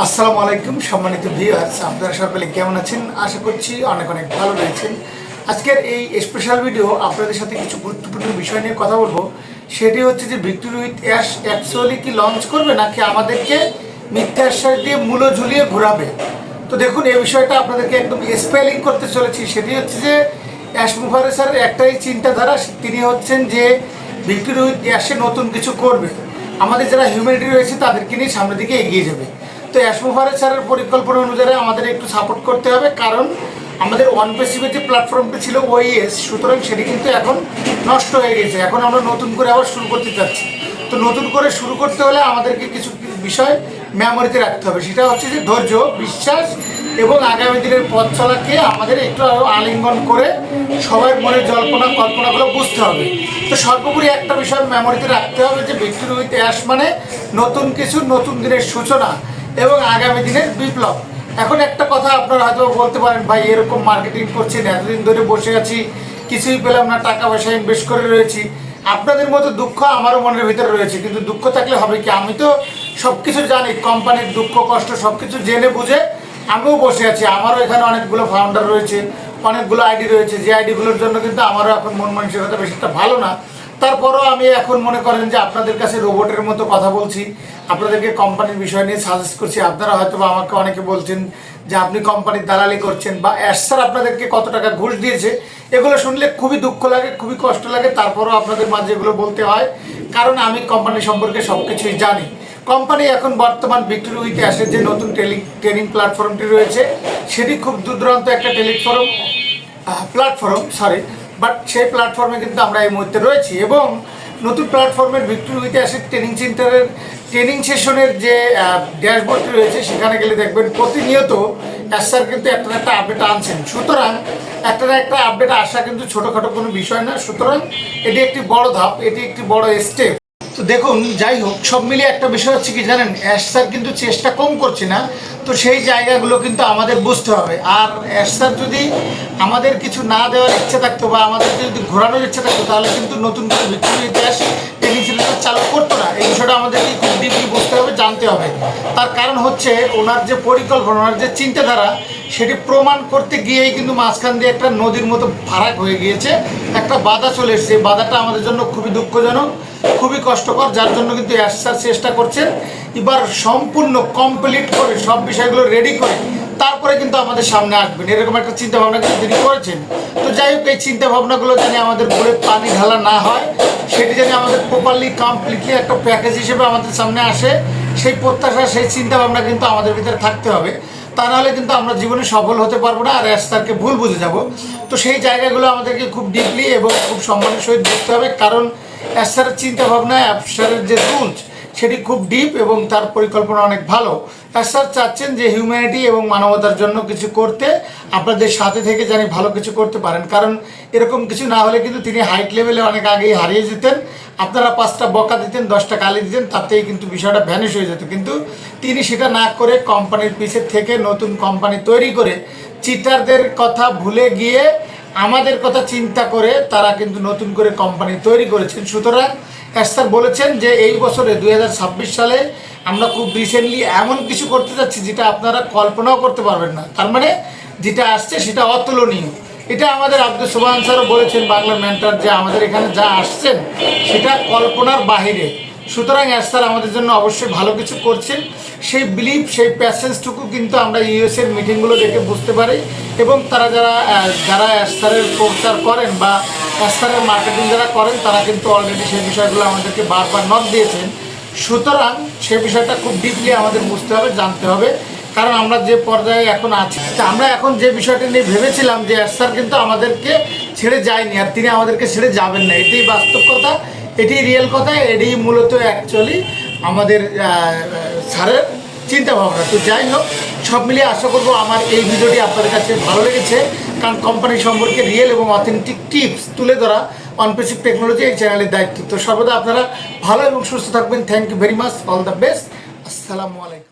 আসসালামু আলাইকুম সম্মানিত ভিউয়ার্স, আপনারা সকলে কেমন আছেন? আশা করছি অনেক অনেক ভালো রয়েছেন। আজকের এই স্পেশাল ভিডিও আপনাদের সাথে কিছু গুরুত্বপূর্ণ বিষয় নিয়ে কথা বলবো। সেটি হচ্ছে যে ভিক্টোরি উইথ অ্যাশ অ্যাকচুয়ালি কি লঞ্চ করবে নাকি আমাদেরকে মিথ্যা আশ্বাস দিয়ে মূল্য ঝুলিয়ে ঘোরাবে। তো দেখুন, এই বিষয়টা আপনাদেরকে একদম স্পেলিং করতে চলেছি। সেটি হচ্ছে যে অ্যাশ মুফারেসারের একটাই চিন্তাধারা, তিনি হচ্ছেন যে ভিক্টোরি উইথ অ্যাশে নতুন কিছু করবে, আমাদের যারা হিউম্যানিটি রয়েছে তাদেরকে নিয়ে সামনের দিকে এগিয়ে যাবে। তো অ্যাশ মুফারেসারের পরিকল্পনা অনুযায়ী আমাদের একটু সাপোর্ট করতে হবে, কারণ আমাদের ওয়ানপেসিভের যে প্ল্যাটফর্মটি ছিল ওইএস, সুতরাং সেটি কিন্তু এখন নষ্ট হয়ে গেছে। এখন আমরা নতুন করে আবার শুরু করতে চাচ্ছি। তো নতুন করে শুরু করতে হলে আমাদেরকে কিছু বিষয় মেমোরিতে রাখতে হবে। সেটা হচ্ছে যে ধৈর্য, বিশ্বাস এবং আগামী দিনের পথ চলাকে আমাদের একটু আরও আলিঙ্গন করে সবার মনের কল্পনাগুলো বুঝতে হবে। তো সর্বোপরি একটা বিষয় মেমোরিতে রাখতে হবে যে ভিক্টোরি উইথ অ্যাশ মানে নতুন কিছু, নতুন দিনের সূচনা এবং আগামী দিনের বিপ্লব। এখন একটা কথা আপনারা হয়তো বলতে পারেন, ভাই এরকম মার্কেটিং করছেন, এতদিন ধরে বসে আছি, কিছুই পেলাম না, টাকা পয়সা ইনভেস্ট করে রয়েছি। আপনাদের মতো দুঃখ আমারও মনের ভিতরে রয়েছে, কিন্তু দুঃখ থাকলে হবে কি, আমি তো সব কিছু জানি, কোম্পানির দুঃখ কষ্ট সব কিছু জেনে বুঝে আমিও বসে আছি। আমারও এখানে অনেকগুলো ফাউন্ডার রয়েছে, অনেকগুলো আইডি রয়েছে, যে আইডিগুলোর জন্য কিন্তু আমারও এখন মন মানসিকতা বেশি একটা ভালো না। তারপরও আমি এখন মনে করেন যে আপনাদের কাছে রোবটের মতো কথা বলছি, আপনাদেরকে কোম্পানির বিষয় নিয়ে সাজেস্ট করছি। আপনারা হয়তো বা আমাকে অনেকে বলছেন যে আপনি কোম্পানির দালালি করছেন, বা অ্যাশ স্যার আপনাদেরকে কত টাকা ঘুষ দিয়েছে। এগুলো শুনলে খুবই দুঃখ লাগে, খুবই কষ্ট লাগে। তারপরও আপনাদের মাঝে এগুলো বলতে হয়, কারণ আমি কোম্পানি সম্পর্কে সব কিছুই জানি। কোম্পানি এখন বর্তমান ভিক্টোরি উইথ অ্যাশের যে নতুন ট্রেনিং প্ল্যাটফর্মটি রয়েছে, সেটি খুব দুর্দান্ত একটা প্ল্যাটফর্ম বাট সেই প্ল্যাটফর্মে কিন্তু আমরা এই মুহূর্তে রয়েছি। এবং নতুন প্ল্যাটফর্মের ভিক্টোরি উইথ অ্যাশের ট্রেনিং সেন্টারের ট্রেনিং সেশনের যে ড্যাশবোর্ডটি রয়েছে, সেখানে গেলে দেখবেন প্রতিনিয়ত অ্যাশ স্যার কিন্তু একটা না একটা আপডেট আনছেন। সুতরাং একটা না একটা আপডেট আসা কিন্তু ছোটোখাটো কোনো বিষয় না। সুতরাং এটি একটি বড় ধাপ, এটি একটি বড় স্টেপ। তো দেখুন, যাই হোক, সব মিলিয়ে একটা বিষয় হচ্ছে কি জানেন, অ্যাশ স্যার কিন্তু চেষ্টা কম করছে না। তো সেই জায়গাগুলো কিন্তু আমাদের বুঝতে হবে। আর অ্যাশ স্যার যদি আমাদের কিছু না দেওয়ার ইচ্ছা থাকতো বা আমাদেরকে যদি ঘোরানোর ইচ্ছা থাকতো, তাহলে কিন্তু নতুন করে ভিক্টোরি ইতিহাস ট্রেনিং সেন্টার চালু করতো না। এই বিষয়টা আমাদেরকে খুব ডিপলি বুঝতে হবে, জানতে হবে। তার কারণ হচ্ছে ওনার যে পরিকল্পনা, ওনার যে চিন্তাধারা, সেটি প্রমাণ করতে গিয়েই কিন্তু মাঝখান দিয়ে একটা নদীর মতো ফারাক হয়ে গিয়েছে, একটা বাধা চলে এসেছে। এই বাধাটা আমাদের জন্য খুবই দুঃখজনক, খুবই কষ্টকর, যার জন্য কিন্তু অ্যাশ স্যার চেষ্টা করছেন এবার সম্পূর্ণ কমপ্লিট করে সব বিষয়গুলো রেডি করে তারপরে কিন্তু আমাদের সামনে আসবেন, এরকম একটা চিন্তা ভাবনা কিন্তু তিনি করেছেন। তো যাই হোক, এই চিন্তা ভাবনাগুলো যেন আমাদের ঘুরে পানি ঢালা না হয়, সেটি যেন আমাদের প্রপারলি কমপ্লিটলি একটা প্যাকেজ হিসেবে আমাদের সামনে আসে, সেই প্রত্যাশা, সেই চিন্তা ভাবনা কিন্তু আমাদের ভিতরে থাকতে হবে। তা নাহলে কিন্তু আমরা জীবনে সফল হতে পারবো না, আর অ্যাশ স্যারকে ভুল বুঝে যাব। তো সেই জায়গাগুলো আমাদেরকে খুব ডিপলি এবং খুব সম্মানের সহিত বুঝতে হবে, কারণ অ্যাশ স্যারের চিন্তা ভাবনা, অ্যাশ স্যারের যে রুলস, সেটি খুব ডিপ এবং তার পরিকল্পনা অনেক ভালো। অ্যাশ স্যার চাচ্ছেন যে হিউম্যানিটি এবং মানবতার জন্য কিছু করতে, আপনাদের সাথে থেকে জানি ভালো কিছু করতে পারেন। কারণ এরকম কিছু না হলে কিন্তু তিনি হাইট লেভেলে অনেক আগেই হারিয়ে যেতেন। আপনারা 5টা বকা দিতেন, 10টা গালি দিতেন, তাতেই কিন্তু বিষয়টা ভ্যানিশ হয়ে যেত। কিন্তু তিনি সেটা না করে কোম্পানির পিছে থেকে নতুন কোম্পানি তৈরি করে চিটারদের কথা ভুলে গিয়ে আমাদের কথা চিন্তা করে তারা কিন্তু নতুন করে কোম্পানি তৈরি করেছেন। সুতরাং অ্যাশ স্যার বলেছেন যে এই বছরে 2026 সালে আমরা খুব রিসেন্টলি এমন কিছু করতে যাচ্ছি যেটা আপনারা কল্পনাও করতে পারবেন না। তার মানে যেটা আসছে সেটা অতুলনীয়। এটা আমাদের আব্দুল সোবহান স্যারও বলেছেন, বাংলার মেন্টর, যে আমাদের এখানে যা আসছেন সেটা কল্পনার বাহিরে। সুতরাং অ্যাশ স্যার আমাদের জন্য অবশ্যই ভালো কিছু করছেন, সেই বিলিভ, সেই প্যাসেন্সটুকু কিন্তু আমরা ইউএসএর মিটিংগুলো দেখে বুঝতে পারি। এবং তারা যারা অ্যাশ স্যারের প্রচার করেন বা অ্যাশ স্যারের মার্কেটিং যারা করেন, তারা কিন্তু অলরেডি সেই বিষয়গুলো আমাদেরকে বারবার নক দিয়েছেন। সুতরাং সেই বিষয়টা খুব ডিপলি আমাদের বুঝতে হবে, জানতে হবে, কারণ আমরা যে পর্যায়ে এখন আছি, আমরা এখন যে বিষয়টা নিয়ে ভেবেছিলাম যে অ্যাশ স্যার কিন্তু আমাদেরকে ছেড়ে যায়নি, আর তিনি আমাদেরকে ছেড়ে যাবেন না। এটাই বাস্তব কথা, এটি রিয়েল কথা, এটি মূলত অ্যাকচুয়ালি আমাদের স্যারের চিন্তা ভাবনা। তো যাই হোক, সব মিলিয়ে আশা করবো আমার এই ভিডিওটি আপনাদের কাছে ভালো লেগেছে, কারণ কোম্পানি সম্পর্কে রিয়েল এবং অথেন্টিক টিপস তুলে ধরা অনপেসিভ টেকনোলজি এই চ্যানেলের দায়িত্ব। তো সর্বদা আপনারা ভালো এবং সুস্থ থাকবেন। Thank you very much, all the best, আসসালামু আলাইকুম।